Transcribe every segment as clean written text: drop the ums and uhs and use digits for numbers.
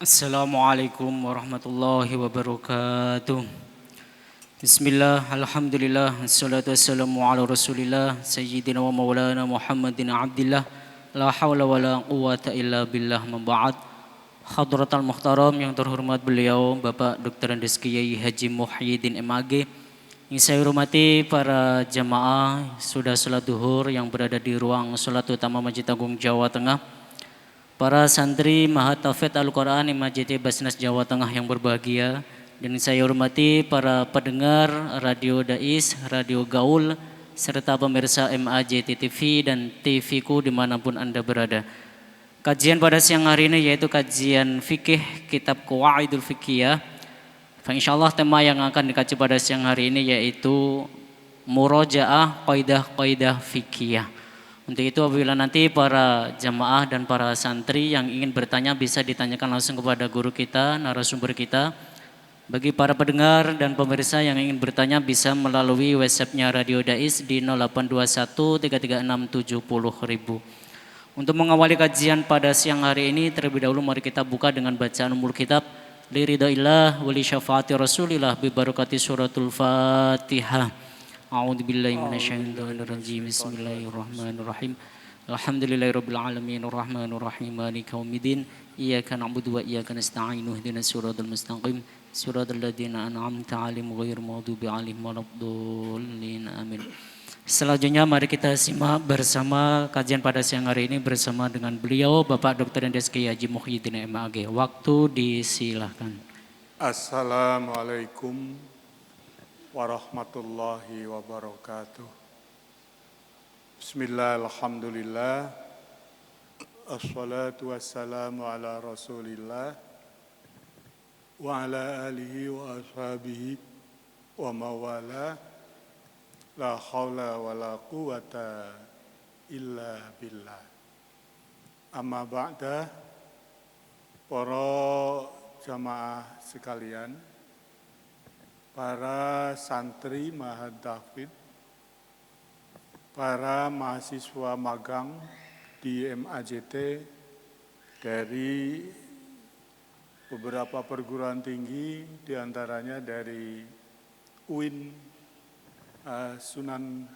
Assalamualaikum warahmatullahi wabarakatuh. Bismillah, alhamdulillah, assalatu wassalamu ala rasulillah, sayyidina wa maulana Muhammadin abdillah, la hawla wa la quwata illa billah maba'ad. Hadratal muhtaram yang terhormat beliau Bapak Dr. Andes Kiai Haji Muhyiddin MAG. Yang saya hormati para jamaah sudah salat duhur yang berada di ruang salat utama Masjid Agung Jawa Tengah. Para santri Mahatafidz Al-Quran MAJT Basnas Jawa Tengah yang berbahagia, dan saya hormati para pendengar Radio Dais, Radio Gaul, serta pemirsa MAJT TV dan TV-ku dimanapun Anda berada. Kajian pada siang hari ini yaitu kajian fikih kitab Qawaidul Fiqhiyah. Insyaallah tema yang akan dikaji pada siang hari ini yaitu Murojaah Qaidah-Qaidah Fiqhiyah. Untuk itu apabila nanti para jamaah dan para santri yang ingin bertanya bisa ditanyakan langsung kepada guru kita, narasumber kita. Bagi para pendengar dan pemirsa yang ingin bertanya bisa melalui WhatsApp-nya Radio Dais di 0821 336 70.000. Untuk mengawali kajian pada siang hari ini terlebih dahulu mari kita buka dengan bacaan Ummul Kitab Liridhaillah wa li syafaati Rasulillah bi barakati suratul Fatihah. A'udzu billahi minasyaitonir rajim. Bismillahirrahmanirrahim. Alhamdulillahirabbil alamin arrahmanir rahim maliki yaumiddin. Iyyaka na'budu wa iyyaka nasta'in ihdinas siratal mustaqim siratal ladzina an'amta 'alaihim ghairil maghdubi alaihim waladdallin. Amin. Selanjutnya mari kita simak bersama kajian pada siang hari ini bersama dengan beliau Bapak Dr. Andes Kiai Haji Muhyiddin MAG. Waktu disilahkan. Assalamualaikum warahmatullahi wabarakatuh. Bismillah, alhamdulillah, assalatu wassalamu ala rasulillah wa ala alihi wa ashabihi wa mawala, la hawla wa la quwata illa billah. Amma ba'da, para jamaah sekalian, para santri Mahatafidz, para mahasiswa magang di MAJT dari beberapa perguruan tinggi, diantaranya dari UIN Sunan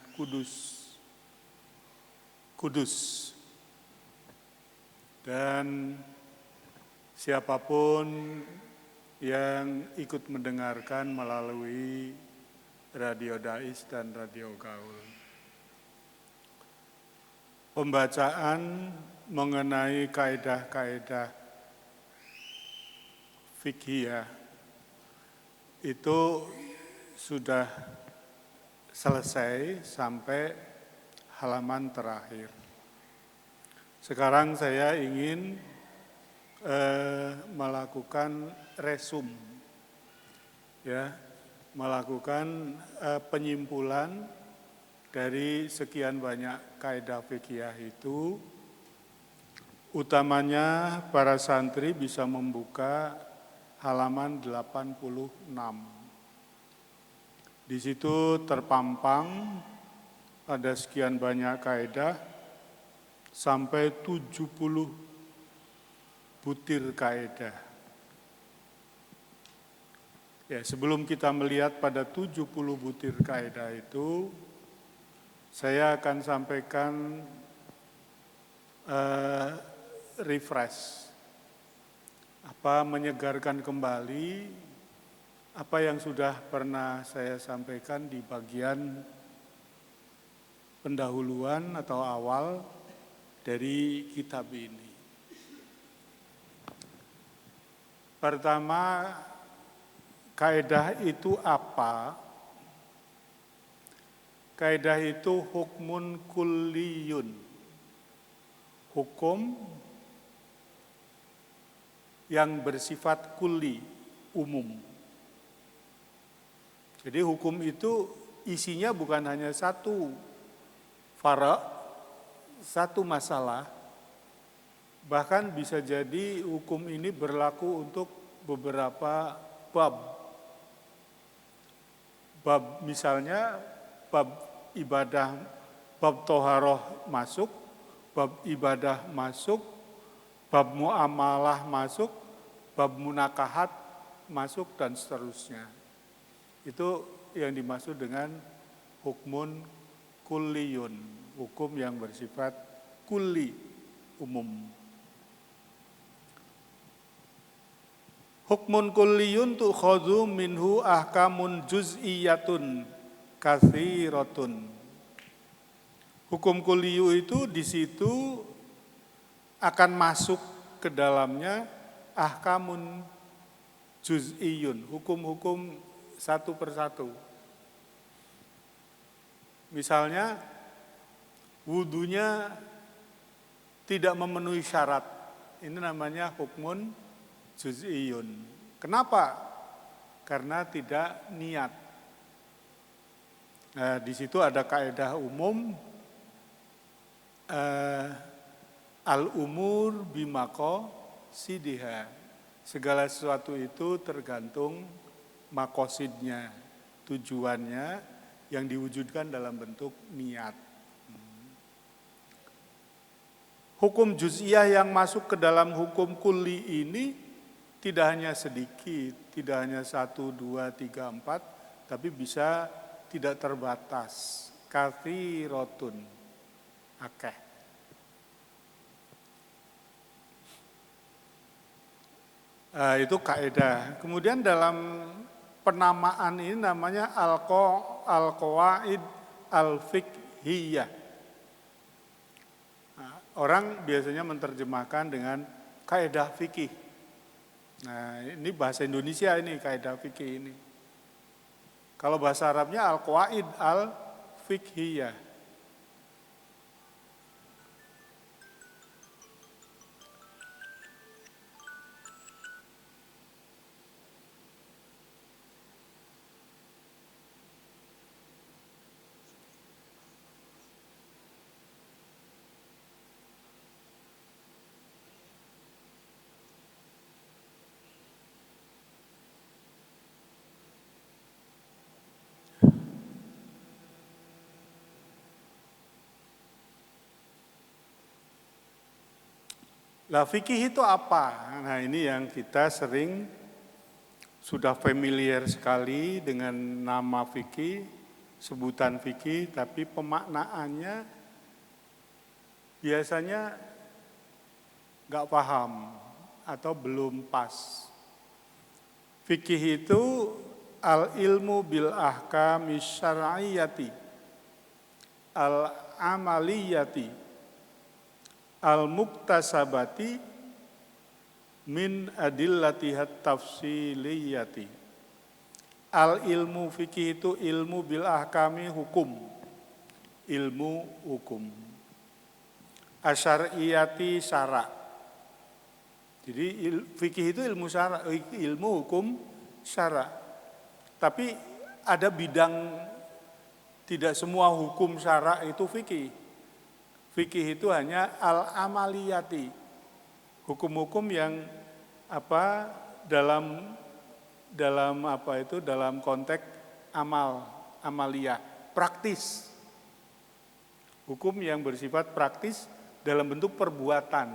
Kudus, dan siapapun yang ikut mendengarkan melalui Radio Dais dan Radio Gaul. Pembacaan mengenai kaidah-kaidah fiqhiyah itu sudah selesai sampai halaman terakhir. Sekarang saya ingin melakukan melakukan penyimpulan dari sekian banyak kaidah fikih itu. Utamanya para santri bisa membuka halaman 86. Di situ terpampang ada sekian banyak kaidah sampai 70 butir kaidah. Ya, sebelum kita melihat pada 70 butir kaidah itu, saya akan sampaikan refresh, menyegarkan kembali apa yang sudah pernah saya sampaikan di bagian pendahuluan atau awal dari kitab ini. Pertama, kaidah itu apa? Kaidah itu hukmun kulliyun, hukum yang bersifat kulli, umum. Jadi hukum itu isinya bukan hanya satu fara', satu masalah, bahkan bisa jadi hukum ini berlaku untuk beberapa bab. Bab misalnya bab ibadah, bab toharoh masuk, bab ibadah masuk, bab muamalah masuk, bab munakahat masuk dan seterusnya. Itu yang dimaksud dengan hukmun kulliyun, hukum yang bersifat kulli, umum. Hukmun kulliyun tu'khadhu minhu ahkamun juz'iyatun katsiratun. Hukum kulliyu itu di situ akan masuk ke dalamnya ahkamun juz'iyun, hukum-hukum satu persatu. Misalnya wudunya tidak memenuhi syarat, ini namanya hukmun juz'iyun. Kenapa? Karena tidak niat. Nah, di situ ada kaidah umum al-umur bimaqasidiha. Segala sesuatu itu tergantung makosidnya, tujuannya yang diwujudkan dalam bentuk niat. Hukum juz'iyah yang masuk ke dalam hukum kulli ini tidak hanya sedikit, tidak hanya 1, 2, 3, 4, tapi bisa tidak terbatas. Katsirotun, akeh. Itu kaidah. Kemudian dalam penamaan ini namanya al-qawaid al-fiqhiyah. Orang biasanya menerjemahkan dengan kaidah fikih. Nah, ini bahasa Indonesia ini, kaidah fikih ini. Kalau bahasa Arabnya al-qawaid al-fiqhiyah. Lah fikih itu apa? Nah, ini yang kita sering sudah familiar sekali dengan nama fikih, sebutan fikih, tapi pemaknaannya biasanya nggak paham atau belum pas. Fikih itu al-ilmu bil ahkami syar'iyyati, al-amaliyati, al-muktasabati min adillatihat tafsiliyati. Al-ilmu fikih itu ilmu bil ahkami hukum, ilmu hukum. Asyariyati syara'. Jadi fikih itu ilmu syara', ilmu hukum syara'. Tapi ada bidang, tidak semua hukum syara' itu fikih. Fikih itu hanya al-amaliyati, hukum-hukum yang dalam konteks amaliyah, praktis. Hukum yang bersifat praktis dalam bentuk perbuatan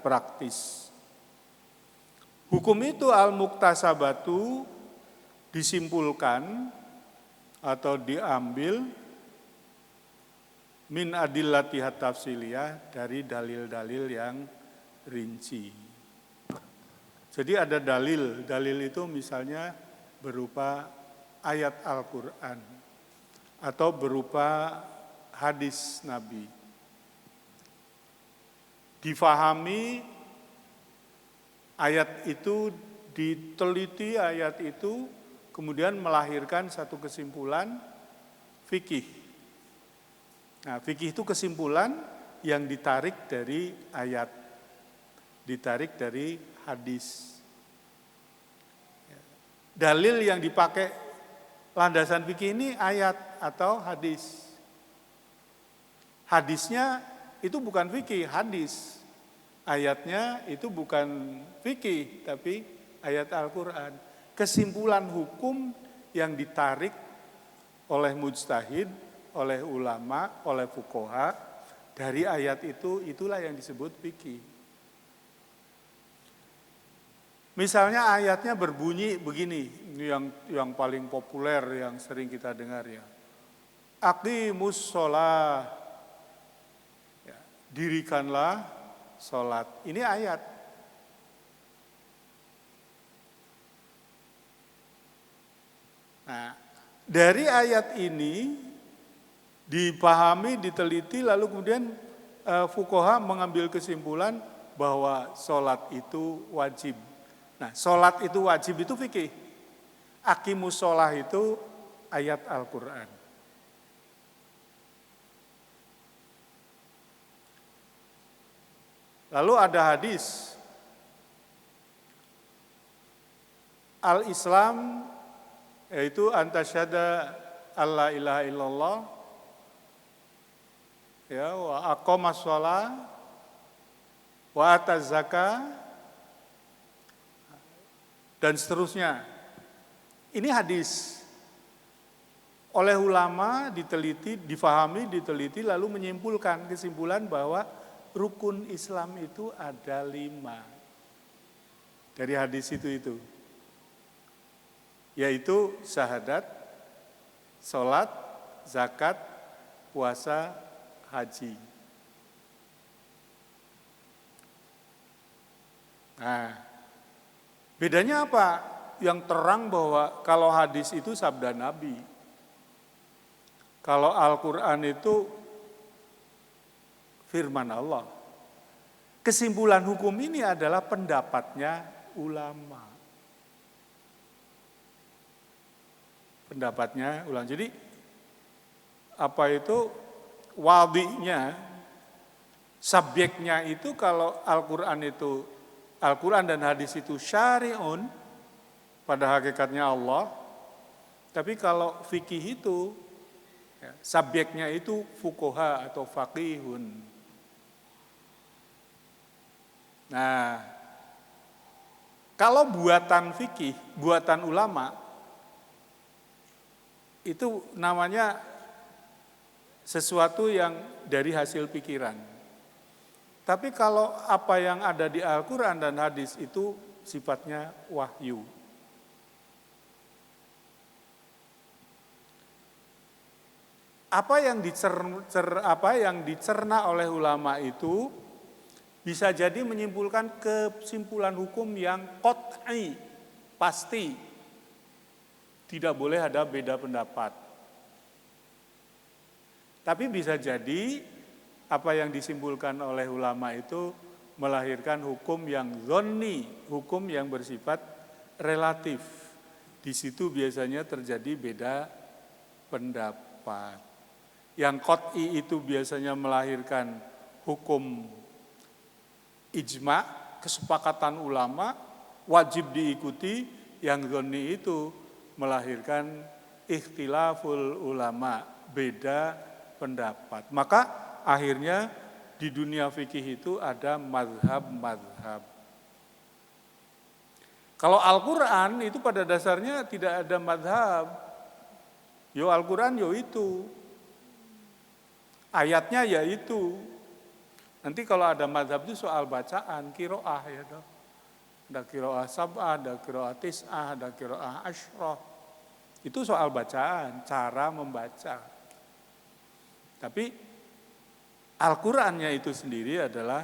praktis. Hukum itu al-muktasabatu disimpulkan atau diambil min adillatihat tafsiliyah dari dalil-dalil yang rinci. Jadi ada dalil itu misalnya berupa ayat Al-Quran atau berupa hadis Nabi. Difahami ayat itu, diteliti ayat itu, kemudian melahirkan satu kesimpulan fikih. Nah, fikih itu kesimpulan yang ditarik dari ayat, ditarik dari hadis. Dalil yang dipakai landasan fikih ini ayat atau hadis. Hadisnya itu bukan fikih, hadis. Ayatnya itu bukan fikih, tapi ayat Al-Quran. Kesimpulan hukum yang ditarik oleh mujtahid, oleh ulama, oleh fuqaha dari ayat itu, itulah yang disebut fikih. Misalnya ayatnya berbunyi begini, ini yang paling populer yang sering kita dengar ya. Aqimus sholah, ya, dirikanlah sholat. Ini ayat. Nah, dari ayat ini dipahami, diteliti, lalu kemudian fuqaha mengambil kesimpulan bahwa sholat itu wajib. Nah, sholat itu wajib itu fikih. Aqimus sholah itu ayat Al-Quran. Lalu ada hadis, Al-Islam yaitu antasyada alla ilaha illallah ya wa aqamas shalah wa ataz zakah dan seterusnya. Ini hadis. Oleh ulama diteliti, difahami, diteliti lalu menyimpulkan kesimpulan bahwa rukun Islam itu ada 5. Dari hadis itu. Yaitu syahadat, sholat, zakat, puasa, haji. Nah, bedanya apa? Yang terang bahwa kalau hadis itu sabda Nabi. Kalau Al-Quran itu firman Allah. Kesimpulan hukum ini adalah pendapatnya ulama. Jadi apa itu wadinya, subjeknya itu kalau Al-Quran dan hadis itu syari'un pada hakikatnya Allah, tapi kalau fikih itu ya, subjeknya itu fuqaha atau faqihun. Nah, kalau buatan fikih, buatan ulama itu namanya sesuatu yang dari hasil pikiran. Tapi kalau apa yang ada di Al-Quran dan hadis itu sifatnya wahyu. Apa yang dicerna oleh ulama itu bisa jadi menyimpulkan kesimpulan hukum yang qat'i, pasti. Tidak boleh ada beda pendapat. Tapi bisa jadi apa yang disimpulkan oleh ulama itu melahirkan hukum yang zonni, hukum yang bersifat relatif. Di situ biasanya terjadi beda pendapat. Yang qat'i itu biasanya melahirkan hukum ijma, kesepakatan ulama, wajib diikuti. Yang zonni itu melahirkan ikhtilaful ulama, beda pendapat. Maka akhirnya di dunia fikih itu ada mazhab-mazhab. Kalau Al-Quran itu pada dasarnya tidak ada mazhab. Yo Al-Quran yo itu. Ayatnya ya itu. Nanti kalau ada mazhab itu soal bacaan, kiroah ya toh. Ada kiroah sab'ah, ada kiroah tis'ah, ada kiroah asyrah. Itu soal bacaan, cara membaca. Tapi Al-Qur'annya itu sendiri adalah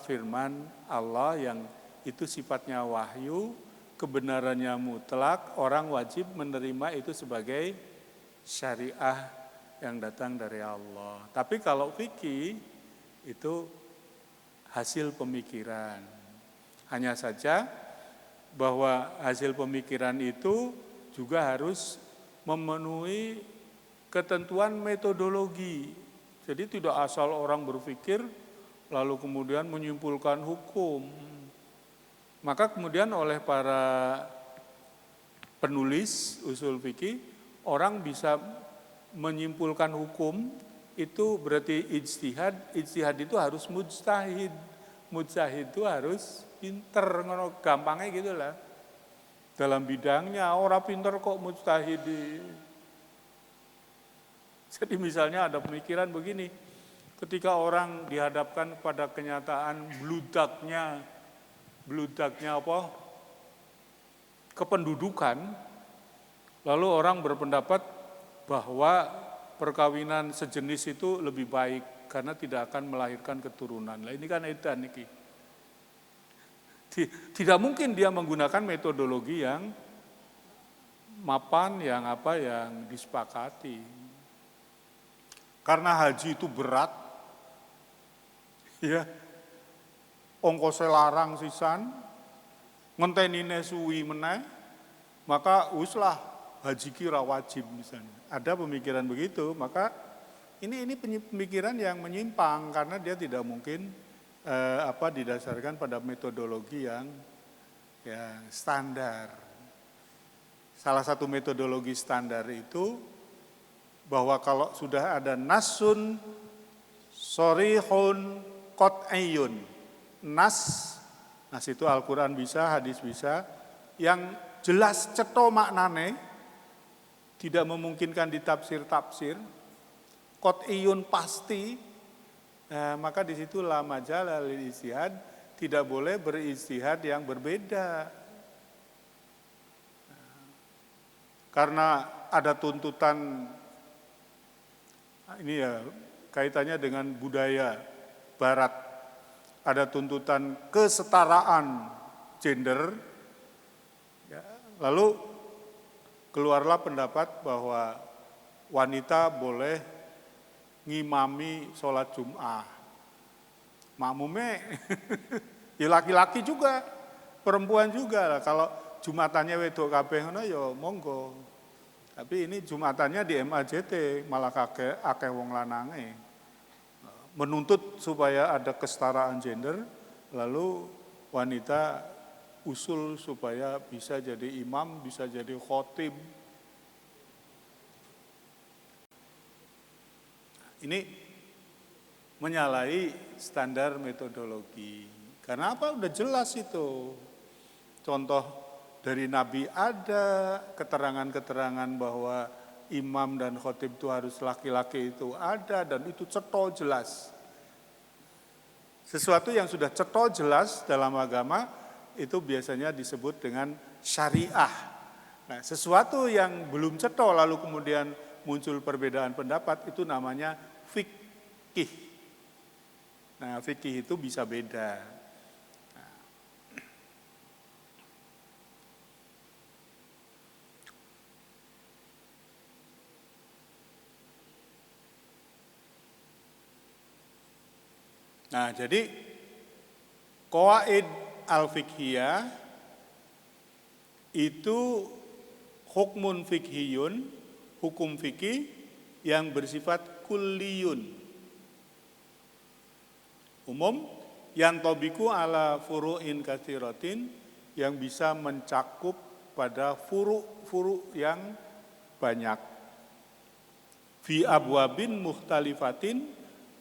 firman Allah yang itu sifatnya wahyu, kebenarannya mutlak, orang wajib menerima itu sebagai syariah yang datang dari Allah. Tapi kalau fikih itu hasil pemikiran. Hanya saja bahwa hasil pemikiran itu juga harus memenuhi ketentuan metodologi. Jadi tidak asal orang berpikir lalu kemudian menyimpulkan hukum. Maka kemudian oleh para penulis usul fikih, orang bisa menyimpulkan hukum itu berarti ijtihad. Ijtihad itu harus mujtahid. Mujtahid itu harus pinter, gampangnya gitu lah. Dalam bidangnya, orang pinter kok mujtahid. Jadi misalnya ada pemikiran begini, ketika orang dihadapkan pada kenyataan bludaknya bludaknya kependudukan, lalu orang berpendapat bahwa perkawinan sejenis itu lebih baik karena tidak akan melahirkan keturunan. Lah ini kan edan iki. Tidak mungkin dia menggunakan metodologi yang mapan, yang disepakati. Karena haji itu berat, ya, ongkose larang sisan, ngentenine suwi meneh, maka uslah haji kira wajib misalnya. Ada pemikiran begitu, maka ini pemikiran yang menyimpang karena dia tidak mungkin didasarkan pada metodologi yang standar. Salah satu metodologi standar itu bahwa kalau sudah ada nasun sorihun qat'iyun, nas itu Al-Quran bisa, hadis bisa, yang jelas cetha maknane, tidak memungkinkan ditafsir-tafsir, qat'iyun pasti, maka di situ la majala lil ijtihad, tidak boleh berijtihad yang berbeda. Karena ada tuntutan, ini ya kaitannya dengan budaya barat, ada tuntutan kesetaraan gender, ya, lalu keluarlah pendapat bahwa wanita boleh ngimami sholat Jum'ah. Makmume ya laki-laki juga, perempuan juga lah. Kalau Jumatannya wedok kabeh ngono ya monggo. Tapi ini Jumatannya di MAJT malah akeh wong lanange. Menuntut supaya ada kesetaraan gender, lalu wanita usul supaya bisa jadi imam, bisa jadi khotib. Ini menyalahi standar metodologi. Karena apa? Udah jelas itu. Contoh dari Nabi ada, keterangan-keterangan bahwa imam dan khotib itu harus laki-laki itu ada, dan itu cetha jelas. Sesuatu yang sudah cetha jelas dalam agama itu biasanya disebut dengan syariah. Nah, sesuatu yang belum cetha lalu kemudian muncul perbedaan pendapat itu namanya fikih. Nah, fikih itu bisa beda. Nah, jadi qawaid al-fiqhiyah itu hukmun fiqhiyun, hukum fikih yang bersifat kulliyun, umum, yang tobiku ala furu'in katsiratin, yang bisa mencakup pada furu' yang banyak. Fi abwabin mukhtalifatin,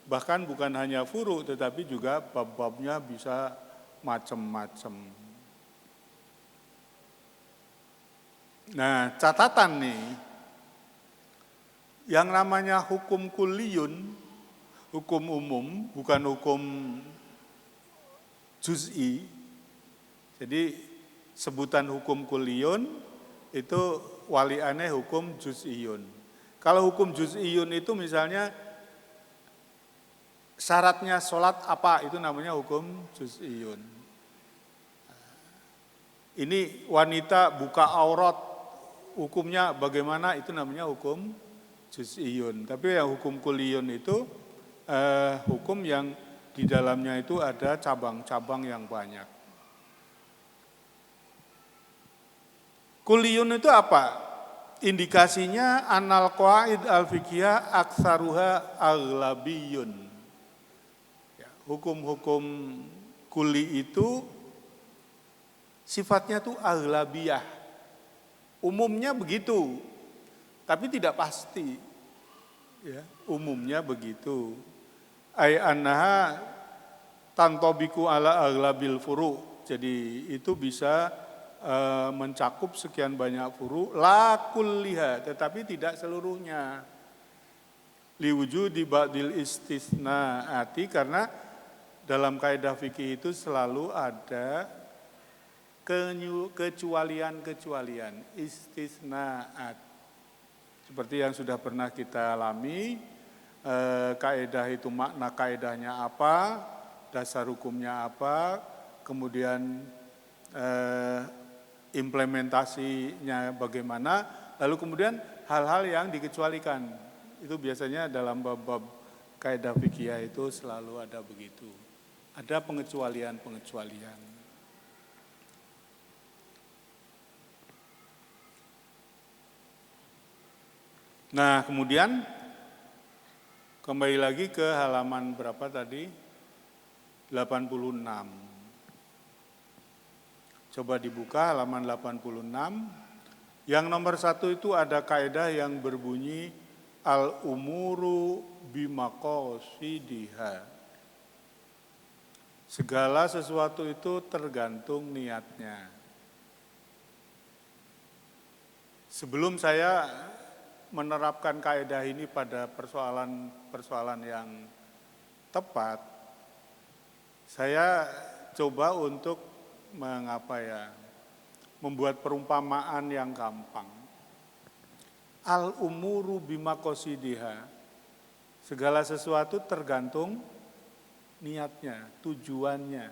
bahkan bukan hanya furu' tetapi juga bab-babnya bisa macam-macam. Nah, catatan nih, yang namanya hukum kulliyun, hukum umum, bukan hukum juz'i. Jadi sebutan hukum kulliyun itu waliane hukum juz'iyun. Kalau hukum juz'iyun itu misalnya syaratnya sholat apa, itu namanya hukum juz'iyun. Ini wanita buka aurat, hukumnya bagaimana, itu namanya hukum juz'iyun. Tapi yang hukum kulliyun itu hukum yang di dalamnya itu ada cabang-cabang yang banyak. Kulliyun itu apa? Indikasinya anal qawaid al-fiqhiyah aktsaruha aghlabiyun. Hukum-hukum kuli itu sifatnya tuh aghlabiyah. Umumnya begitu, tapi tidak pasti. Ya, umumnya begitu. Ai annaha tantabiku ala aghlabil furu'. Jadi itu bisa mencakup sekian banyak furu', la kulliha, tetapi tidak seluruhnya. Liwujudi ba'dil istisnaati, karena dalam kaidah fikih itu selalu ada kecualian-kecualian, istisnaat. Seperti yang sudah pernah kita alami, kaidah itu makna kaidahnya apa, dasar hukumnya apa, kemudian implementasinya bagaimana, lalu kemudian hal-hal yang dikecualikan. Itu biasanya dalam bab-bab kaidah fikih itu selalu ada begitu. Ada pengecualian-pengecualian. Nah, kemudian kembali lagi ke halaman berapa tadi? 86. Coba dibuka halaman 86. Yang nomor 1 itu ada kaidah yang berbunyi al-umuru bimaqasidiha. Segala sesuatu itu tergantung niatnya. Sebelum saya menerapkan kaidah ini pada persoalan yang tepat, saya coba untuk membuat perumpamaan yang gampang. Al-umuru bimaqasidiha. Segala sesuatu tergantung niatnya, tujuannya.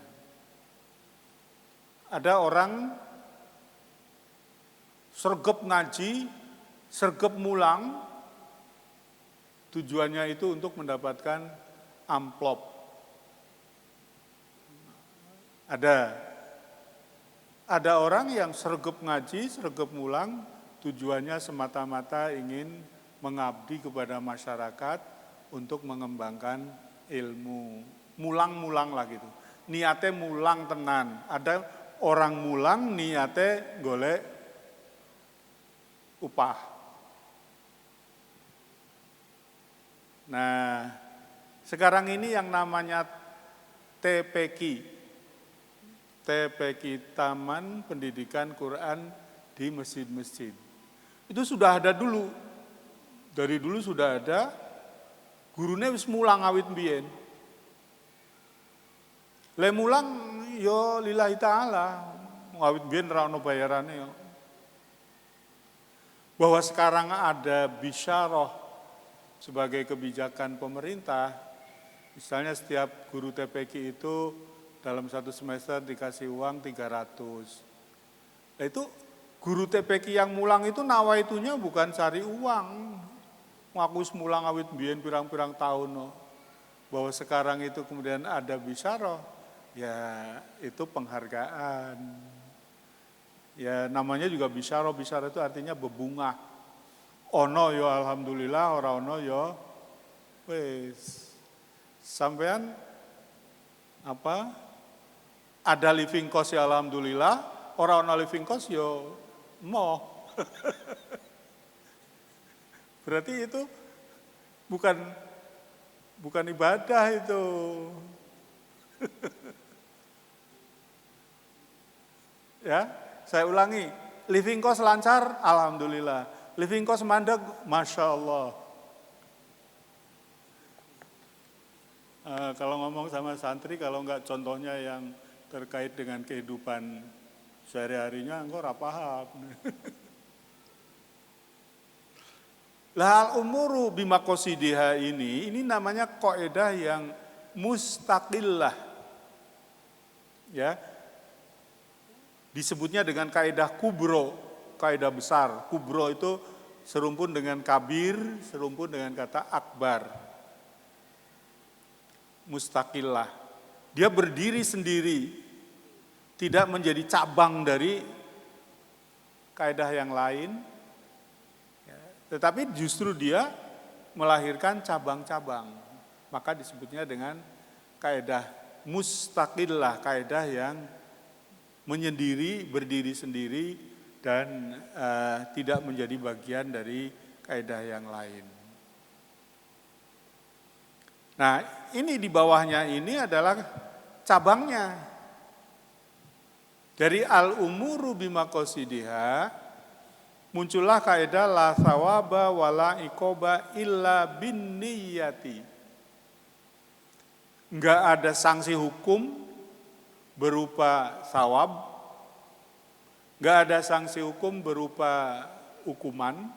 Ada orang sregep ngaji, sergap mulang, tujuannya itu untuk mendapatkan amplop. Ada orang yang sergap ngaji, sergap mulang, tujuannya semata-mata ingin mengabdi kepada masyarakat untuk mengembangkan ilmu. Mulang-mulang lah gitu. Niatnya mulang tenan. Ada orang mulang niatnya golek upah. Nah, sekarang ini yang namanya TPQ, Taman Pendidikan Quran di Masjid-Masjid. Itu sudah ada dulu, dari dulu sudah ada, gurunya wis mulang awit mbiyen. Le mulang yo lillahi ta'ala, awit mbiyen ra ono bayarane yo. Bahwa sekarang ada bisyarah sebagai kebijakan pemerintah, misalnya setiap guru TPQ itu dalam satu semester dikasih uang 300. Nah itu guru TPQ yang mulang itu nawaitunya bukan cari uang. Ngaku mulang awit mbiyen pirang-pirang tahun. No. Bahwa sekarang itu kemudian ada bisyarah, ya itu penghargaan. Ya namanya juga bisyarah itu artinya bebungah. Ono yo alhamdulillah, ora ono yo wes. Sampean ada living cost ya alhamdulillah, ora ono living cost yo moh. Berarti itu bukan ibadah itu. Ya, saya ulangi, living cost lancar alhamdulillah. Living cost mandek, Masya Allah. Kalau ngomong sama santri, kalau enggak contohnya yang terkait dengan kehidupan sehari-harinya, engkau ora paham. Lah al-umuru bimaqasidiha ini namanya kaidah yang mustaqillah. Ya. Disebutnya dengan kaidah kubro. Kaidah besar, kubro itu serumpun dengan kabir, serumpun dengan kata akbar. Mustaqillah. Dia berdiri sendiri, tidak menjadi cabang dari kaidah yang lain, tetapi justru dia melahirkan cabang-cabang. Maka disebutnya dengan kaidah mustaqillah, kaidah yang menyendiri, berdiri sendiri, dan tidak menjadi bagian dari kaidah yang lain. Nah, ini di bawahnya ini adalah cabangnya. Dari al-umuru bimaqasidiha muncullah kaidah la thawaba wala iqoba illa bin niyati. Enggak ada sanksi hukum berupa thawab Nggak ada sanksi hukum berupa hukuman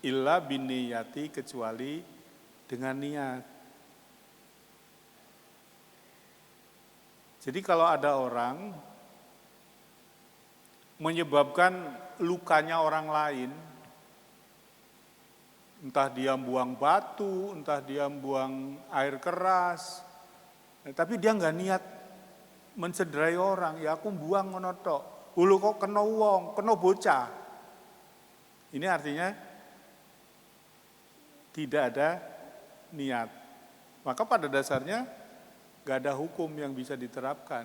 illa biniyati, kecuali dengan niat. Jadi kalau ada orang menyebabkan lukanya orang lain, entah dia buang batu, entah dia buang air keras, tapi dia nggak niat mencederai orang, ya aku buang ngono tok. Hulu kok kena wong, kena bocah. Ini artinya tidak ada niat. Maka pada dasarnya gak ada hukum yang bisa diterapkan.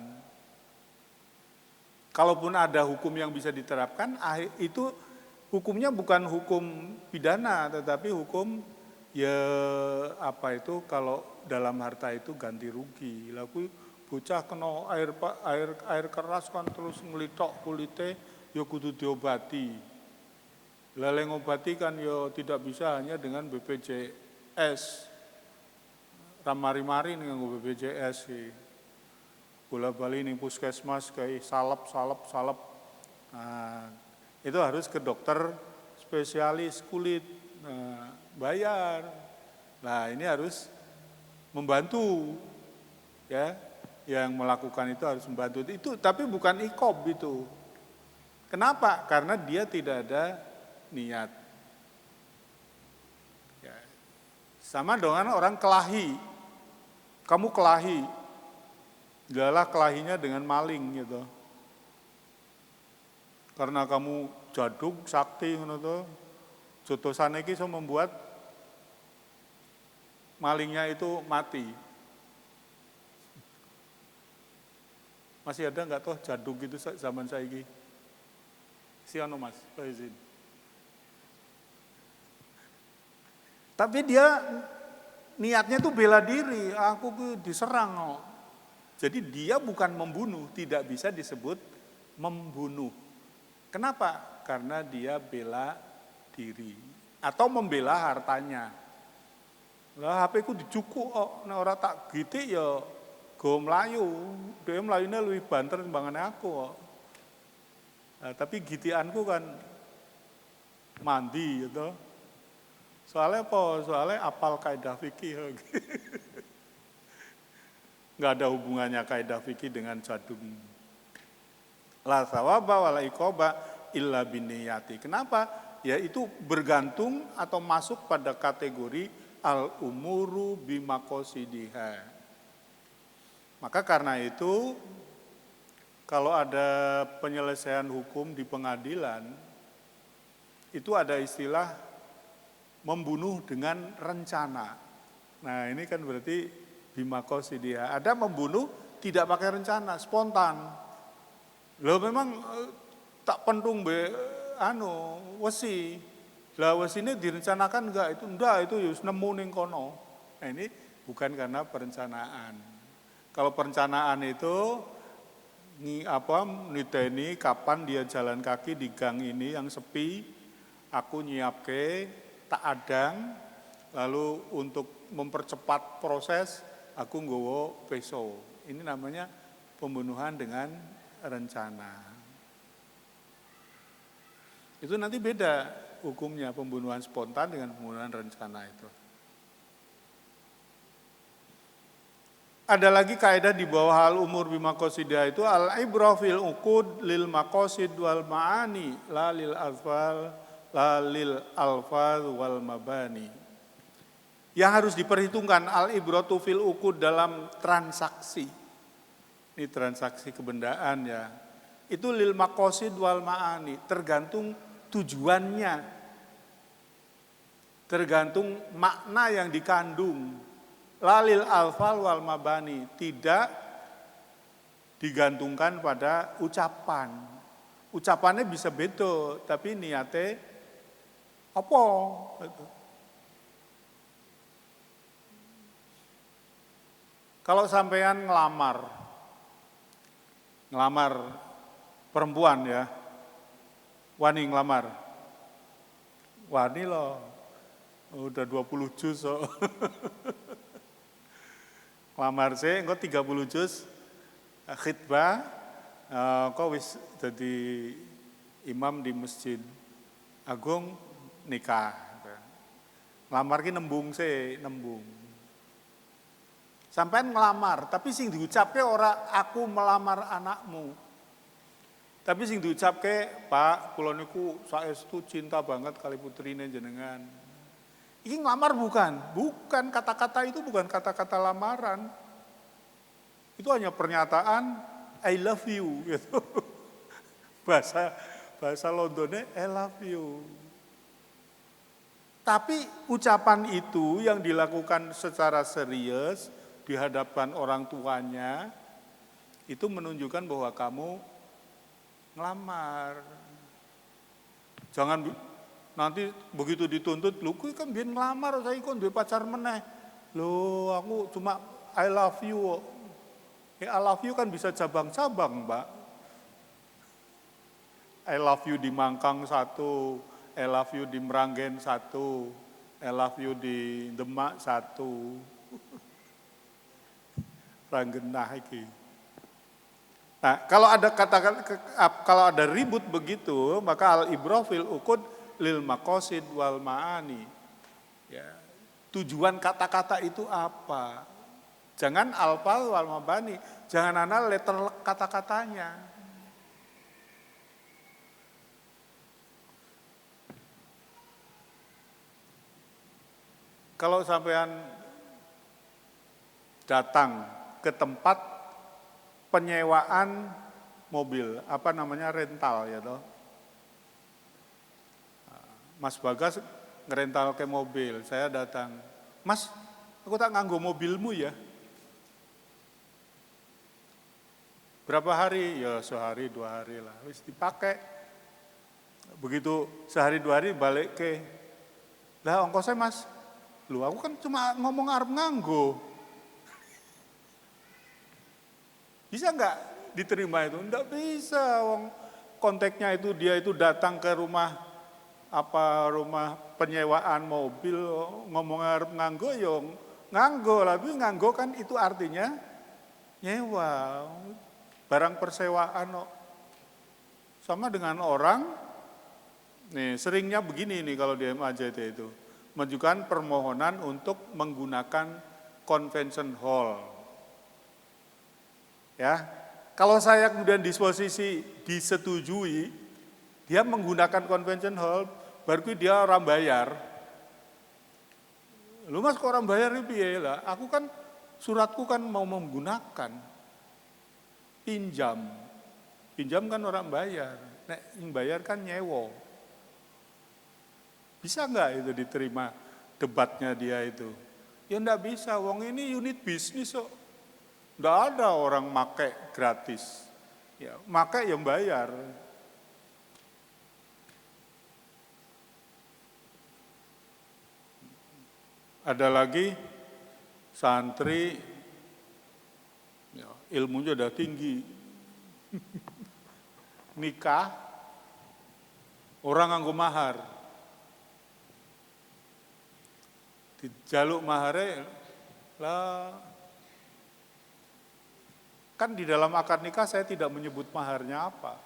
Kalaupun ada hukum yang bisa diterapkan, itu hukumnya bukan hukum pidana, tetapi hukum ya apa itu, kalau dalam harta itu ganti rugi. Lalu bocah kena air keras kan terus ngelitok kulite, ya kudu diobati. Lalu ngobati kan ya tidak bisa hanya dengan BPJS. Ramari-mari dengan BPJS sih. Bola bali ning puskesmas kayak salep. Nah, itu harus ke dokter spesialis kulit. Nah, bayar. Nah, ini harus membantu, ya. Yang melakukan itu harus membantu itu, tapi bukan ikob itu. Kenapa? Karena dia tidak ada niat. Ya. Sama dengan orang kelahi. Kamu kelahi, adalah kelahinya dengan maling gitu. Karena kamu jaduk sakti gitu, jotosan iki iso membuat malingnya itu mati. Masih ada nggak toh jaduk gitu zaman saiki? Siano Mas, izin. Tapi dia niatnya tuh bela diri, aku diserang. Jadi dia bukan membunuh, tidak bisa disebut membunuh. Kenapa? Karena dia bela diri atau membela hartanya. Lah HP ku dicukuk kok, nek ora tak gitik ya go mlayu. Dhewe mlayune luwih banter timbangane aku kok. Nah, tapi gitianku kan mandi gitu. Soalnya apa? Soalnya apal kaidah fikih. Nggak ada hubungannya kaidah fikih dengan jadum. La sawaba wala iqoba illa biniyati. Kenapa? Ya itu bergantung atau masuk pada kategori al-umuru bimaqosidiha. Maka karena itu kalau ada penyelesaian hukum di pengadilan, itu ada istilah membunuh dengan rencana. Nah ini kan berarti bimaqosidiha. Ada membunuh tidak pakai rencana, spontan. Loh memang tak pentung wesi. Lah wesine direncanakan enggak? Itu ya nemu ning kono. Nah ini bukan karena perencanaan. Kalau perencanaan itu niteni kapan dia jalan kaki di gang ini yang sepi, aku nyiapke tak adang, lalu untuk mempercepat proses aku nggowo peso. Ini namanya pembunuhan dengan rencana. Itu nanti beda hukumnya, pembunuhan spontan dengan pembunuhan rencana itu. Ada lagi kaidah di bawah hal umur bimaqosidah itu al-ibrah fil uqud lil maqasid wal ma'ani la lil alfaz wal mabani. Yang harus diperhitungkan al-ibratu fil uqud dalam transaksi. Ini transaksi kebendaan ya. Itu lil maqasid wal ma'ani, tergantung tujuannya. Tergantung makna yang dikandung. Lalil alfal wal mabani, tidak digantungkan pada ucapan. Ucapannya bisa beda, tapi niatnya apa? Kalau sampean ngelamar perempuan ya, wani ngelamar, wani loh, udah 20 juz so. Ngelamar sih, engko 30 juz khitbah, kok wis jadi imam di Masjid Agung nikah. Ngelamar ki nembung nembung. Sampean ngelamar, tapi sing diucapke ora aku melamar anakmu. Tapi sing diucapke, Pak, kula niku saestu cinta banget kali putrine jenengan. Ini ngelamar bukan? Bukan, kata-kata itu bukan kata-kata lamaran. Itu hanya pernyataan I love you gitu. Bahasa Londonnya I love you. Tapi ucapan itu yang dilakukan secara serius di hadapan orang tuanya itu menunjukkan bahwa kamu ngelamar. Jangan nanti begitu dituntut, lu kan biar ngelamar, saya kan duwe pacar meneh. Loh, aku cuma I love you. I love you kan bisa cabang-cabang, Mbak. I love you di Mangkang 1, I love you di Meranggen 1, I love you di Demak 1. Ranggenah iki. Nah, kalau ada ribut begitu, maka al-ibrafil uqud lil maqasid wal ma'ani. Ya. Tujuan kata-kata itu apa? Jangan alfal wal mabani, jangan ana letter kata-katanya. Kalau sampean datang ke tempat penyewaan mobil, apa namanya rental ya toh. Mas Bagas ngerental ke mobil, saya datang, Mas, aku tak nganggo mobilmu ya. Berapa hari? Ya sehari 2 hari lah, wis dipakai. Begitu sehari 2 hari balik ke, lah ongkosnya Mas, lu aku kan cuma ngomong arep nganggo. Bisa enggak diterima itu? Enggak bisa, wong konteksnya itu dia itu datang ke rumah penyewaan mobil, ngomong arep nganggo ya nganggo, tapi nganggo kan itu artinya nyewa, barang persewaan kok. Sama dengan orang, nih seringnya begini nih kalau di MAJT itu, mengajukan permohonan untuk menggunakan convention hall. Ya, kalau saya kemudian disposisi disetujui, dia menggunakan convention hall, baru dia orang bayar. Lu Mas kok orang bayar itu piye lah? Aku kan suratku kan mau menggunakan pinjam kan orang bayar. Nek yang bayar kan nyewo. Bisa nggak itu diterima debatnya dia itu? Ya enggak bisa, wong ini unit bisnis kok. Enggak ada orang make gratis. Ya, make yang bayar. Ada lagi santri ya, ilmunya udah tinggi. Nikah orang nganggo mahar. Dijaluk mahare lah. Kan di dalam akad nikah saya tidak menyebut maharnya apa.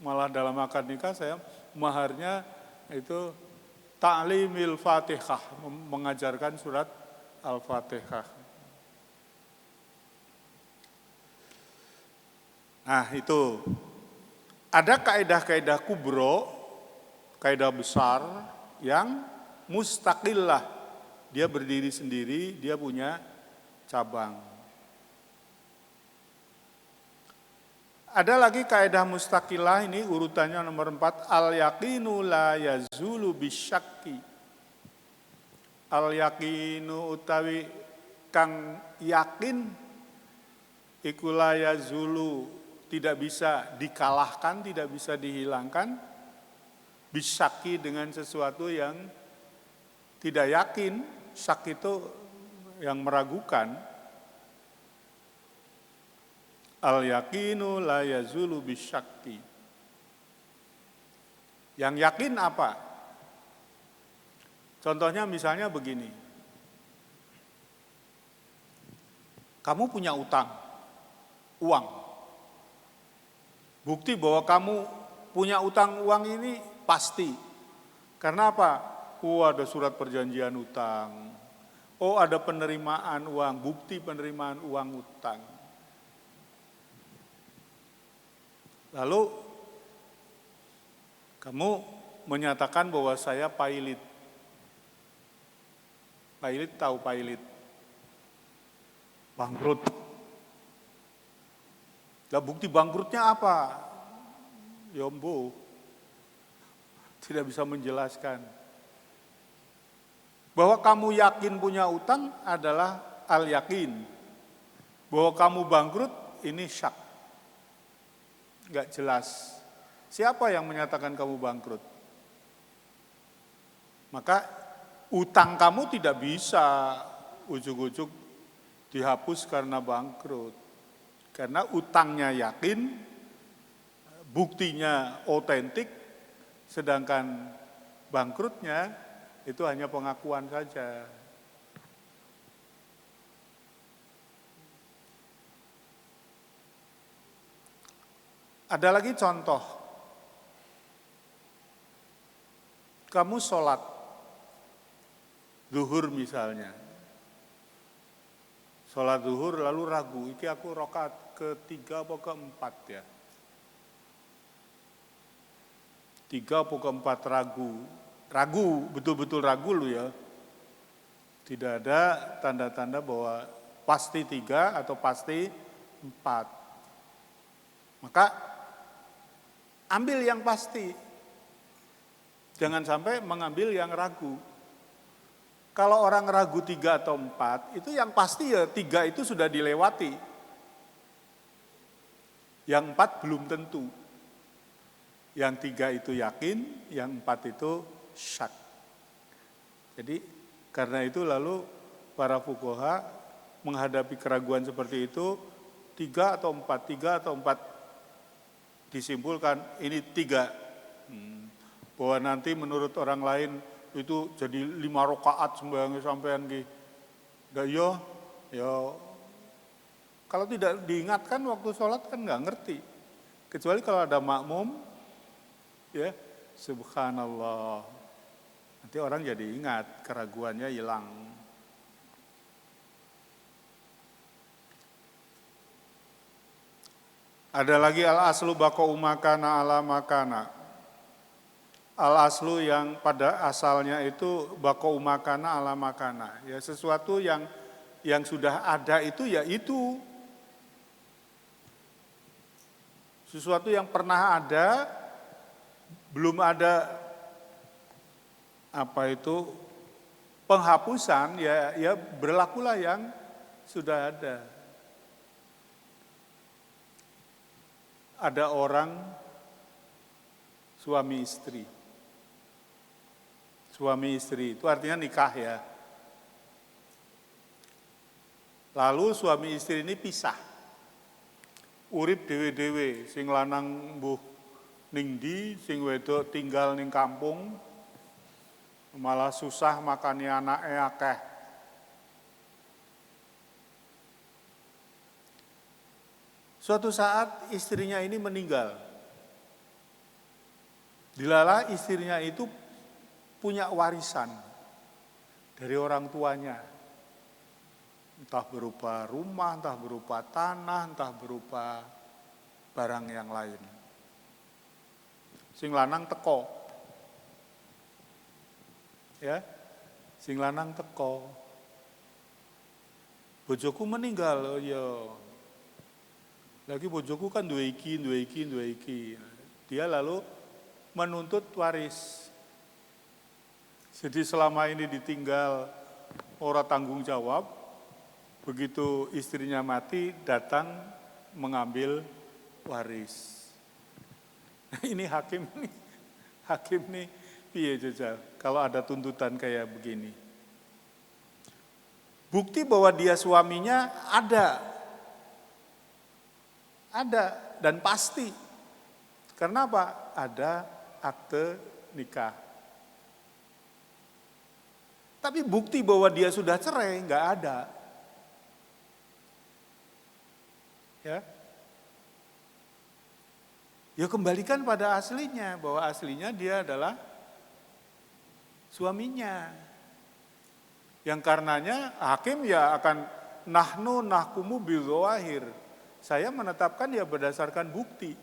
Malah dalam akad nikah saya maharnya itu ta'limil Fatihah, mengajarkan surat Al-Fatihah. Nah itu, ada kaidah-kaidah kubro, kaidah besar yang mustaqillah. Dia berdiri sendiri, dia punya cabang. Ada lagi kaidah mustaqilah, ini urutannya nomor 4, al-yaqinu la yazulu bisyakki. Al-yaqinu utawi kang yakin iku la yazulu, tidak bisa dikalahkan, tidak bisa dihilangkan, bisyakki dengan sesuatu yang tidak yakin. Syak itu yang meragukan. Al-yaqinu la yazulu bisyakki. Yang yakin apa? Contohnya misalnya begini. Kamu punya utang, uang. Bukti bahwa kamu punya utang uang ini pasti. Karena apa? Oh, ada surat perjanjian utang. Oh, ada penerimaan uang, bukti penerimaan uang utang. Lalu kamu menyatakan bahwa saya pailit. Pailit, tahu pailit? Bangkrut. Nah, bukti bangkrutnya apa? Yombo. Tidak bisa menjelaskan. Bahwa kamu yakin punya utang adalah al-yakin. Bahwa kamu bangkrut ini syak. Enggak jelas. Siapa yang menyatakan kamu bangkrut? Maka utang kamu tidak bisa ujuk-ujuk dihapus karena bangkrut. Karena utangnya yakin, buktinya otentik, sedangkan bangkrutnya itu hanya pengakuan saja. Ada lagi contoh. Kamu sholat zuhur misalnya. Sholat zuhur lalu ragu, ini aku rakaat ketiga atau keempat ya. 3 atau keempat ragu. Ragu, betul-betul ragu lu ya. Tidak ada tanda-tanda bahwa pasti 3 atau pasti 4. Maka ambil yang pasti. Jangan sampai mengambil yang ragu. Kalau orang ragu 3 atau 4, itu yang pasti ya 3 itu sudah dilewati. Yang 4 belum tentu. Yang 3 itu yakin, yang 4 itu syak. Jadi karena itu lalu para fuqaha menghadapi keraguan seperti itu 3 atau 4 disimpulkan ini 3. Bahwa nanti menurut orang lain itu jadi 5 rakaat sembahyang sampean ki. Enggak ya kalau tidak diingatkan waktu sholat kan enggak ngerti. Kecuali kalau ada makmum ya, subhanallah. Nanti orang jadi ingat, keraguannya hilang. Ada lagi al-aslu baqa'u makana ala makana. Al-aslu yang pada asalnya itu baqa'u makana ala makana. Ya, sesuatu yang sudah ada itu ya itu. Sesuatu yang pernah ada, belum ada penghapusan ya berlakulah yang sudah ada. Ada orang suami istri. Suami istri itu artinya nikah ya. Lalu suami istri ini pisah. Urip dewe-dewe, sing lanang mbuh ning ndi, sing wedok tinggal ning kampung, malah susah makani anake akeh. Suatu saat istrinya ini meninggal. Dilala istrinya itu punya warisan dari orang tuanya. Entah berupa rumah, entah berupa tanah, entah berupa barang yang lain. Sing lanang teko. Ya. Sing lanang teko. Bojoku meninggal, ya. Lagi bojoku kan duwe iki. Dia lalu menuntut waris. Jadi selama ini ditinggal ora tanggung jawab, begitu istrinya mati datang mengambil waris. Ini hakim nih piye jajal kalau ada tuntutan kayak begini. Bukti bahwa dia suaminya ada dan pasti. Karena apa? Ada akte nikah. Tapi bukti bahwa dia sudah cerai nggak ada. Ya. Ya kembalikan pada aslinya, bahwa aslinya dia adalah suaminya. Yang karenanya hakim ya akan nahnu nahkumu bidzawahir. Saya menetapkan ya berdasarkan bukti.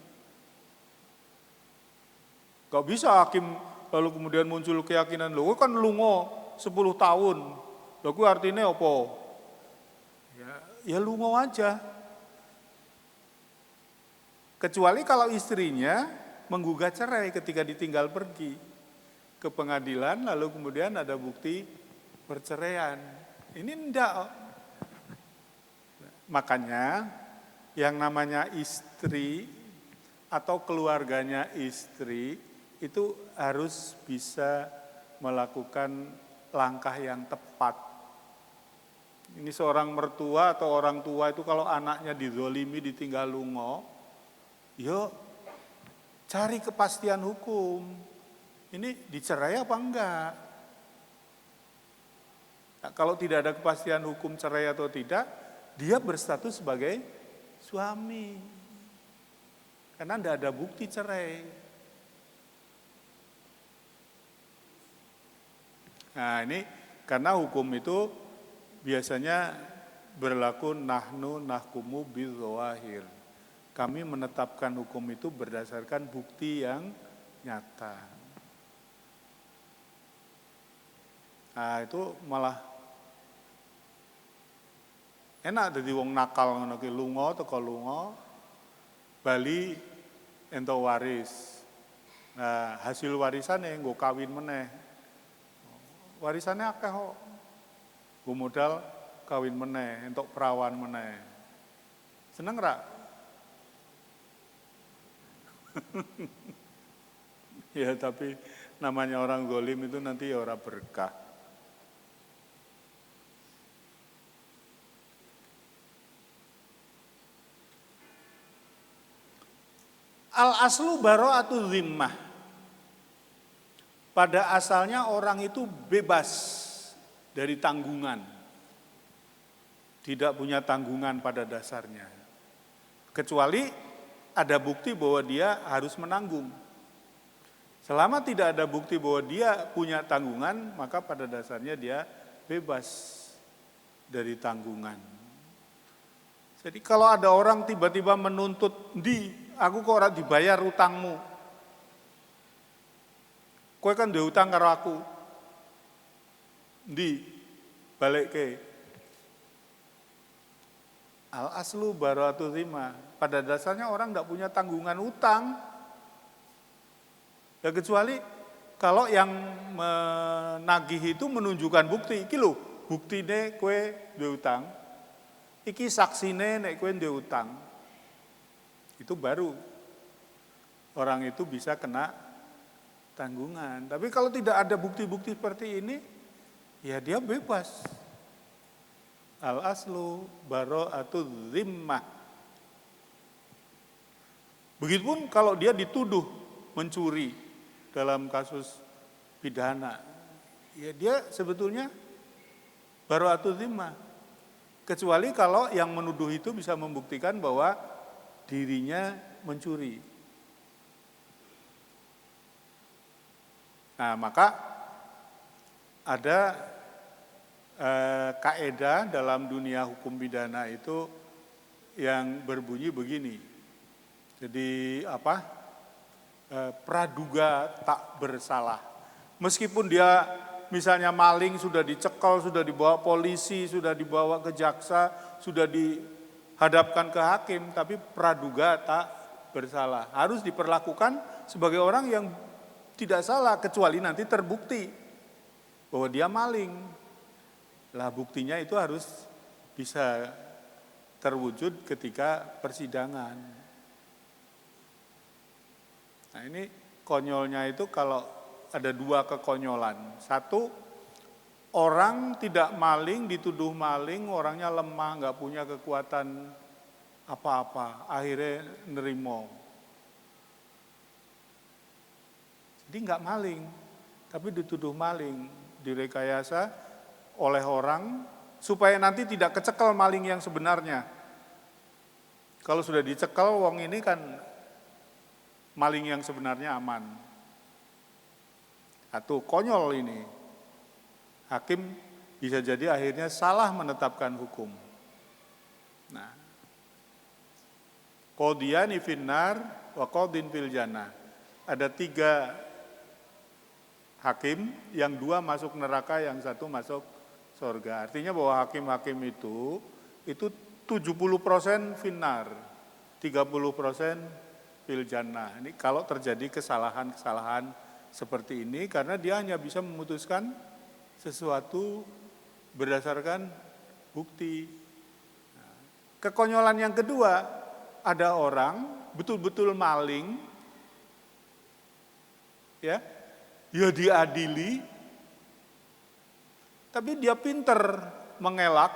Gak bisa hakim lalu kemudian muncul keyakinan, loh kan lungo 10 tahun. Loh artinya apa? Ya lungo aja. Kecuali kalau istrinya menggugat cerai ketika ditinggal pergi ke pengadilan, lalu kemudian ada bukti perceraian. Ini enggak. Makanya yang namanya istri atau keluarganya istri itu harus bisa melakukan langkah yang tepat. Ini seorang mertua atau orang tua itu kalau anaknya dizolimi, ditinggal lungo, yuk cari kepastian hukum. Ini dicerai apa enggak? Nah, kalau tidak ada kepastian hukum cerai atau tidak, dia berstatus sebagai suami. Karena tidak ada bukti cerai. Nah ini karena hukum itu biasanya berlaku nahnu nahkumu bidzawahir. Kami menetapkan hukum itu berdasarkan bukti yang nyata. Nah itu malah enak jadi wong nakal ngono ki lunga teko lunga bali ento waris. Nah hasil warisane nggo kawin meneh. Warisannya akeh kok. Nggo modal kawin meneh, entuk perawan meneh. Seneng ra? Ya tapi namanya orang zalim itu nanti ya ora berkah. Al-aslu bara'atu zimmah. Pada asalnya orang itu bebas dari tanggungan. Tidak punya tanggungan pada dasarnya. Kecuali ada bukti bahwa dia harus menanggung. Selama tidak ada bukti bahwa dia punya tanggungan, maka pada dasarnya dia bebas dari tanggungan. Jadi kalau ada orang tiba-tiba menuntut, aku kok ora dibayar utangmu. Kowe kan duwe utang karo aku. Balikke. Al aslu bara'atu zimmah. Pada dasarnya orang tidak punya tanggungan utang. Ya kecuali kalau yang menagih itu menunjukkan bukti. Iki lho, buktine kowe duwe utang. Iki saksine nek kowe duwe utang. Itu baru orang itu bisa kena tanggungan. Tapi kalau tidak ada bukti-bukti seperti ini, ya dia bebas. Al-aslu bara'atu zimmah. Begitupun kalau dia dituduh mencuri dalam kasus pidana, ya dia sebetulnya bara'atu zimmah. Kecuali kalau yang menuduh itu bisa membuktikan bahwa dirinya mencuri. Nah, maka ada kaedah dalam dunia hukum pidana itu yang berbunyi begini. Jadi praduga tak bersalah. Meskipun dia misalnya maling sudah dicekal, sudah dibawa polisi, sudah dibawa ke jaksa, sudah dihadapkan ke hakim, tapi praduga tak bersalah. Harus diperlakukan sebagai orang yang tidak salah, kecuali nanti terbukti bahwa dia maling. Lah buktinya itu harus bisa terwujud ketika persidangan. Nah ini konyolnya itu kalau ada dua kekonyolan. Satu, orang tidak maling, dituduh maling, orangnya lemah, nggak punya kekuatan apa-apa, akhirnya nerimo. Jadi nggak maling, tapi dituduh maling, direkayasa oleh orang supaya nanti tidak kecekel maling yang sebenarnya. Kalau sudah dicekal, wong ini kan maling yang sebenarnya aman. Atau konyol ini. Hakim bisa jadi akhirnya salah menetapkan hukum. Nah, qadiyani finnar wa qadin fil jannah. Ada 3 hakim, yang 2 masuk neraka, yang 1 masuk surga. Artinya bahwa hakim-hakim itu 70% finnar, 30% fil jannah. Ini kalau terjadi kesalahan-kesalahan seperti ini, karena dia hanya bisa memutuskan sesuatu berdasarkan bukti. Kekonyolan yang kedua, ada orang betul-betul maling, ya diadili, tapi dia pinter mengelak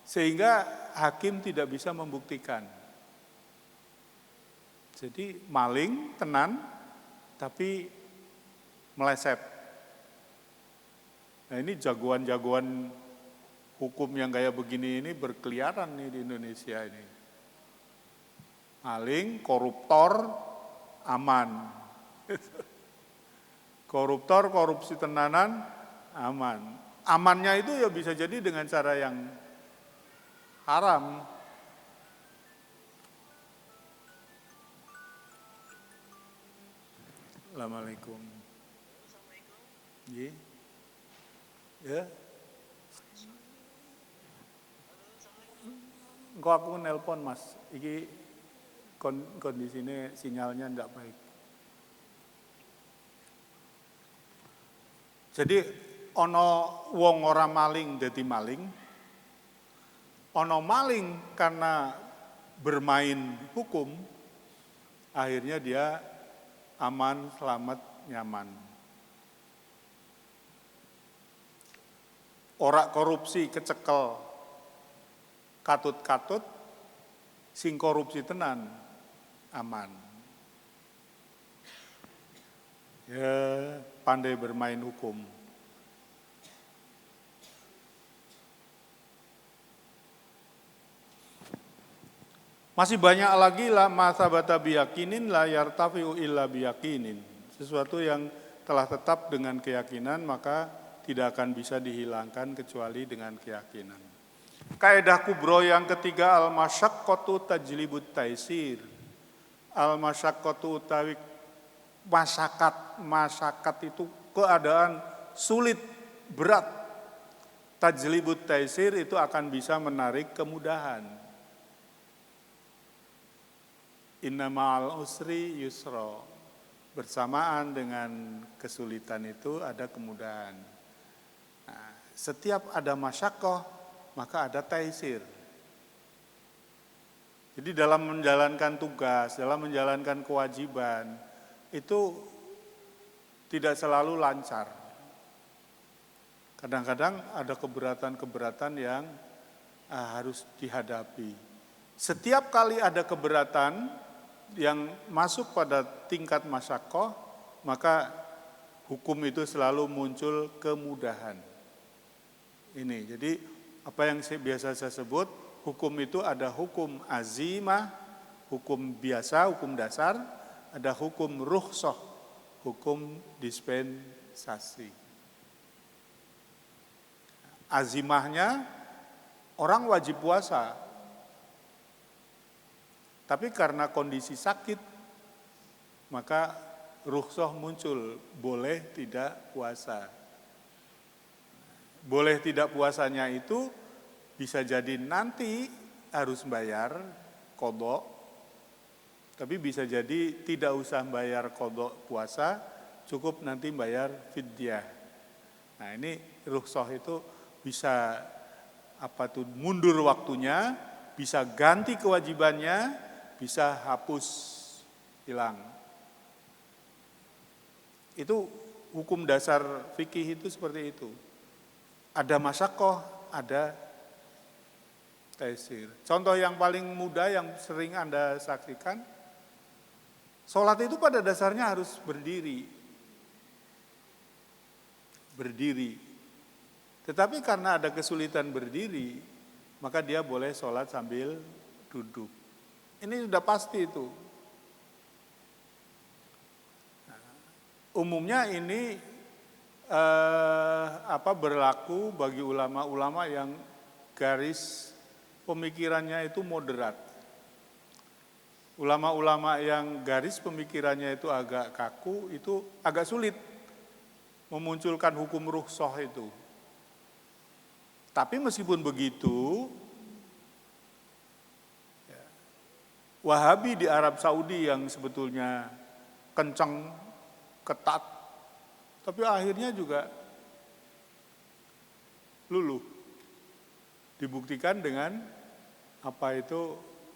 sehingga hakim tidak bisa membuktikan. Jadi maling tenan tapi meleset. Nah, ini jagoan-jagoan hukum yang kayak begini ini berkeliaran nih di Indonesia ini. Maling, koruptor, aman. Koruptor, korupsi tenanan, aman. Amannya itu ya bisa jadi dengan cara yang haram. Assalamualaikum. Ya. Kok aku nelpon Mas, iki kondisinya sinyalnya enggak baik. Jadi ono wong ora maling dadi maling, ono maling karena bermain hukum, akhirnya dia aman, selamat, nyaman. Ora korupsi kecekel, katut-katut, sing korupsi tenan, aman. Ya, pandai bermain hukum. Masih banyak lagi lah masabata biyakinin la yartafi'u illa biyakinin. Sesuatu yang telah tetap dengan keyakinan maka tidak akan bisa dihilangkan kecuali dengan keyakinan. Kaidah kubro yang ketiga, al-masyaqqatu tajlibut taisir. Al-masyaqqatu utawi masyarakat itu keadaan sulit, berat. Tajlibut taisir itu akan bisa menarik kemudahan. Inna ma'al usri yusra. Bersamaan dengan kesulitan itu ada kemudahan. Nah, setiap ada masyaqqah maka ada taisir. Jadi dalam menjalankan tugas, dalam menjalankan kewajiban itu tidak selalu lancar. Kadang-kadang ada keberatan-keberatan yang harus dihadapi. Setiap kali ada keberatan yang masuk pada tingkat masyaqqah, maka hukum itu selalu muncul kemudahan. Ini, jadi apa yang biasa saya sebut, hukum itu ada hukum azimah, hukum biasa, hukum dasar, ada hukum rukhsah, hukum dispensasi. Azimahnya orang wajib puasa, tapi karena kondisi sakit, maka rukhsah muncul, boleh tidak puasa. Boleh tidak puasanya itu bisa jadi nanti harus bayar qadha, tapi bisa jadi tidak usah bayar qadha puasa, cukup nanti bayar fidyah. Nah, ini rukhsah itu bisa mundur waktunya, bisa ganti kewajibannya, bisa hapus, hilang. Itu hukum dasar fikih itu seperti itu. Ada masyaqqah, ada taisir. Contoh yang paling mudah yang sering Anda saksikan, sholat itu pada dasarnya harus berdiri. Berdiri. Tetapi karena ada kesulitan berdiri, maka dia boleh sholat sambil duduk. Ini sudah pasti itu. umumnya ini berlaku bagi ulama-ulama yang garis pemikirannya itu moderat. Ulama-ulama yang garis pemikirannya itu agak kaku, itu agak sulit memunculkan hukum rukhsah itu. Tapi meskipun begitu, Wahabi di Arab Saudi yang sebetulnya kencang, ketat, tapi akhirnya juga luluh. Dibuktikan dengan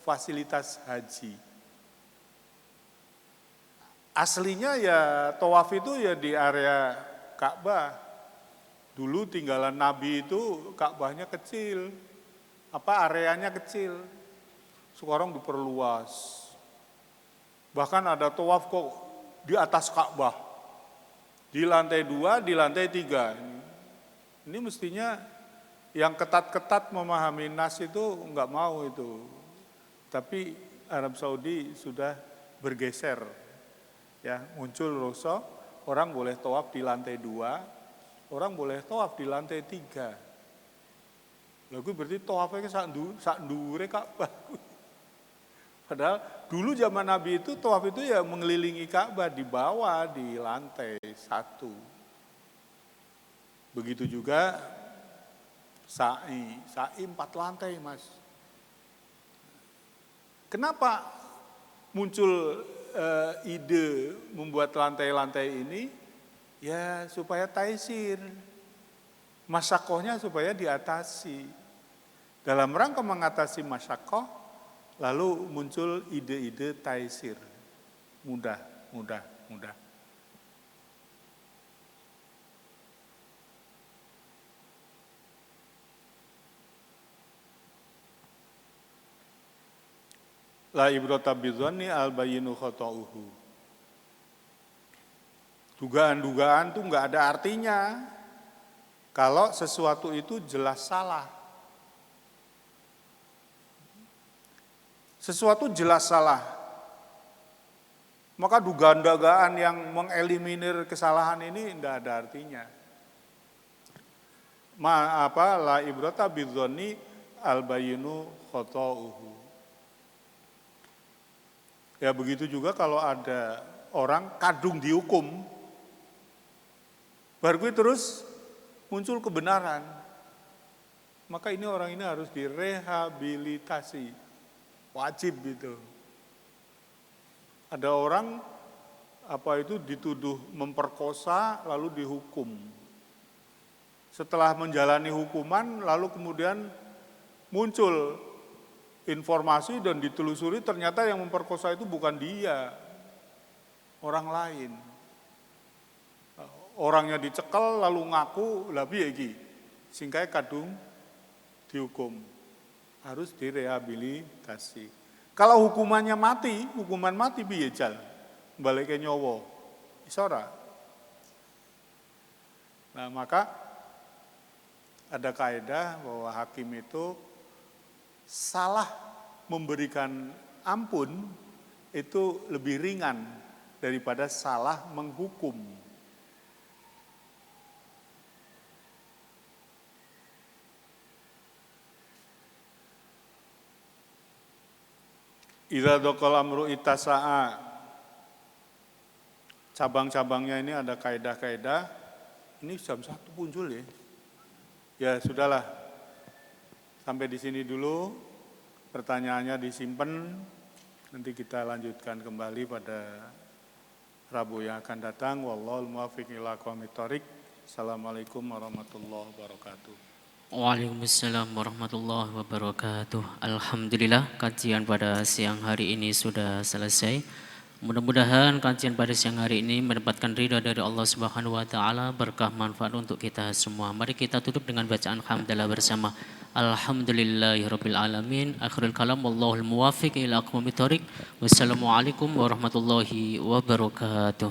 fasilitas haji. Aslinya ya tawaf itu ya di area Ka'bah. Dulu tinggalan Nabi itu Ka'bahnya kecil, areanya kecil. Sekarang diperluas. Bahkan ada tawaf kok di atas Ka'bah. Di lantai 2, di lantai 3. Ini mestinya yang ketat-ketat memahami nas itu enggak mau itu. Tapi Arab Saudi sudah bergeser. Ya, muncul rukhsah, orang boleh tawaf di lantai 2, orang boleh tawaf di lantai 3. Lalu berarti tawafnya sak ndure Ka'bah. Padahal dulu zaman Nabi itu tawaf itu ya mengelilingi Ka'bah di bawah di lantai 1. Begitu juga sa'i 4 lantai, Mas. Kenapa muncul ide membuat lantai-lantai ini? Ya supaya taisir, masyakohnya supaya diatasi. Dalam rangka mengatasi masyakoh, lalu muncul ide-ide taisir, mudah. La ibrata bidzanni al-bayyinu khata'uhu. Dugaan-dugaan itu enggak ada artinya kalau sesuatu itu jelas salah. Sesuatu jelas salah, maka dugaan-dugaan yang mengeliminir kesalahan ini tidak ada artinya. La ibrata bidzanni al-bayyinu khata'uhu. Ya begitu juga kalau ada orang kadung dihukum, baru terus muncul kebenaran, maka orang ini harus direhabilitasi, wajib gitu. Ada orang dituduh memperkosa lalu dihukum. Setelah menjalani hukuman lalu kemudian muncul informasi dan ditelusuri ternyata yang memperkosa itu bukan dia, orang lain. Orangnya dicekal lalu ngaku, lah piye iki? Singkae kadung dihukum. Harus direhabilitasi. Kalau hukuman mati piye jal? Balik ke nyawa. Iso ora? Nah, maka ada kaidah bahwa hakim itu salah memberikan ampun itu lebih ringan daripada salah menghukum. Idza dzaqal amru itasa'a. Cabang-cabangnya ini ada kaidah-kaidah. Ini jam 1 muncul ya. Ya sudahlah. Sampai di sini dulu, pertanyaannya disimpan, nanti kita lanjutkan kembali pada Rabu yang akan datang. Wallahul muwaffiq ila aqwamit thoriq. Assalamualaikum warahmatullahi wabarakatuh. Waalaikumsalam warahmatullahi wabarakatuh. Alhamdulillah kajian pada siang hari ini sudah selesai. Mudah-mudahan kajian pada siang hari ini mendapatkan ridha dari Allah Subhanahu wa taala, berkah manfaat untuk kita semua. Mari kita tutup dengan bacaan hamdalah bersama. Alhamdulillahirabbil alamin. Akhirul kalam wallahul muwaffiq ila aqwamit thoriq. Wassalamualaikum warahmatullahi wabarakatuh.